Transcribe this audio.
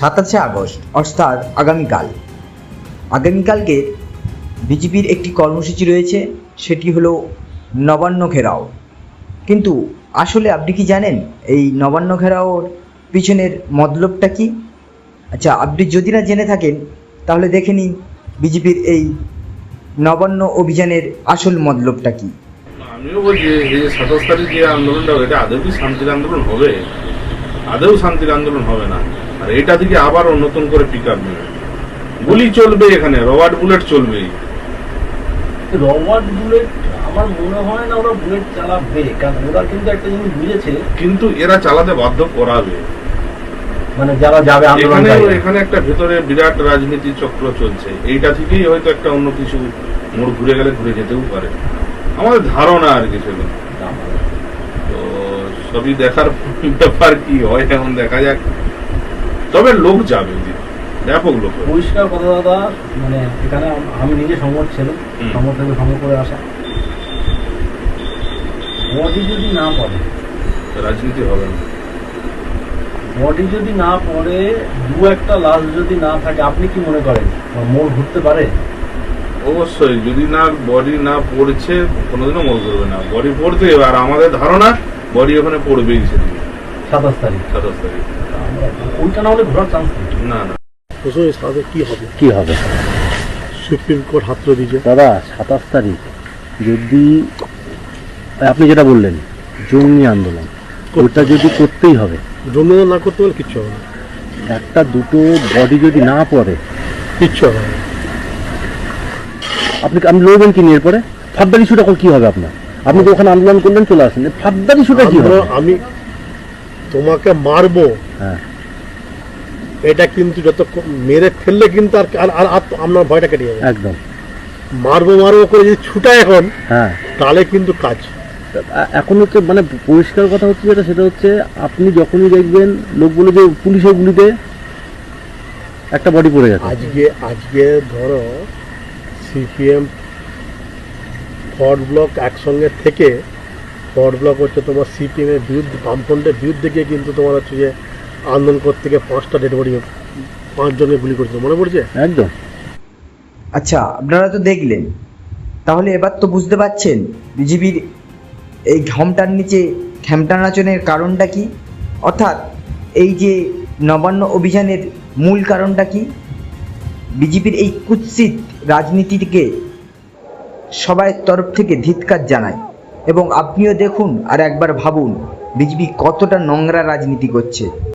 August অর্থাৎ আগামীকালকে বিজেপির একটি কর্মসূচি রয়েছে, সেটি হলো নবান্ন ঘেরাও। কিন্তু আসলে আপনি কি জানেন এই নবান্ন ঘেরাওর পিছনের মতলবটা কি? আচ্ছা, আপনি যদি না জেনে থাকেন তাহলে দেখে নিন বিজেপির এই নবান্ন অভিযানের আসল মতলবটা কি। আমিও বলছি এই 27 তারিখ যে আন্দোলনটা এটা আদৌ কি শান্তির আন্দোলন হবে? আদৌ শান্তির আন্দোলন হবে না। আর এটা থেকে আবারও নতুন করে পিক আপ নেবে, গুলি চলবে, এখানে রবার্ট বুলেট চলবে। রবার্ট বুলেট আমার মনে হয় না ওরা বুলেট চালাবে, কারণ ওরা কিন্তু একটা জিনিস বুঝেছে, কিন্তু এরা চালাতে বাধ্য করাবে। মানে যারা যাবে এখানে একটা ভেতরে বিরাট রাজনীতি চক্র চলছে, এইটা থেকেই হয়তো একটা অন্য কিছু মোড় ঘুরে গেলে ঘুরে যেতেও পারে, আমাদের ধারণা আর কি সেগুলো। তো সবই দেখার ব্যাপার, কি হয় এখন দেখা যাক। তবে লোক যাবে, ব্যাপক লোক। পরিষ্কার কথা দাদা, মানে এখানে আমি নিজে সংবাদ ছিল, সংবাদ থেকে সংগ্রহ করে আসা, বডি যদি না পড়ে রাজনীতি হবে না। বডি যদি না পড়ে, দু একটা লাশ যদি না থাকে, আপনি কি মনে করেন মোড় ঘুরতে পারে? অবশ্যই, যদি না বডি না পড়ছে কোনোদিনও মোড় করবে না, বডি পড়তে। আর আমাদের ধারণা বডি ওখানে পড়বেই সেদিকে 27 তারিখ। ওইটা না হলে ঘোরার চান্স নেই। না না, কি হবে সুপ্রিম কোর্ট হাত দিয়েছে দাদা 27 তারিখ। যদি আপনি যেটা বললেন জঙ্গি আন্দোলন, ওটা যদি করতেই হবে, জঙ্গি না করতে পারলে কিচ্ছু হবে না। একটা দুটো বডি যদি না পড়ে কিচ্ছু হবে না। আপনি লড়বেন কি নিয়ে? এরপরে ফাদ্দার ইস্যুটা কি হবে আপনার? আপনি তো ওখানে আন্দোলন করলেন, চলে আসেন, ফাদ্দার ইস্যুটা কি হবে? আমি তোমাকে মারবো, হ্যাঁ, এটা কিন্তু যত মেরে ফেললে কিন্তু আর আপনার ভয়টা কেটে যাবে। একদম মারবো করে যদি ছুটায় এখন, হ্যাঁ, তাহলে কিন্তু কাজ। এখন হচ্ছে মানে পরিষ্কার কথা হচ্ছে যেটা, সেটা হচ্ছে আপনি যখনই দেখবেন লোক বলে যে পুলিশের গুলিতে একটা বডি পড়ে গেছে। আজকে ধরো সিপিএম ফরওয়ার্ড ব্লক একসঙ্গে থেকে, ফরওয়ার্ড ব্লক হচ্ছে তোমার সিপিএম এর বিরুদ্ধে, বামফ্রন্টের বিরুদ্ধে গিয়ে কিন্তু তোমার হচ্ছে যে আন্দোলন করতে গিয়ে 5টা ডেড বডি, 5 জনকে গুলি করেছিল, মনে পড়ছে? একদম। আচ্ছা, আপনারা তো দেখলেন, তাহলে এবার তো বুঝতে পারছেন বিজেপির এই ঘামটার নিচে ঘ্যামটা নাচনের কারণটা কি, অর্থাৎ এই যে নবান্ন অভিযানের মূল কারণটা কি। বিজেপির এই কুৎসিত রাজনীতিকে সবাই তরফ থেকে ধিক্কার জানায়, এবং আপনিও দেখুন আর একবার ভাবুন বিজেপি কতটা নোংরা রাজনীতি করছে।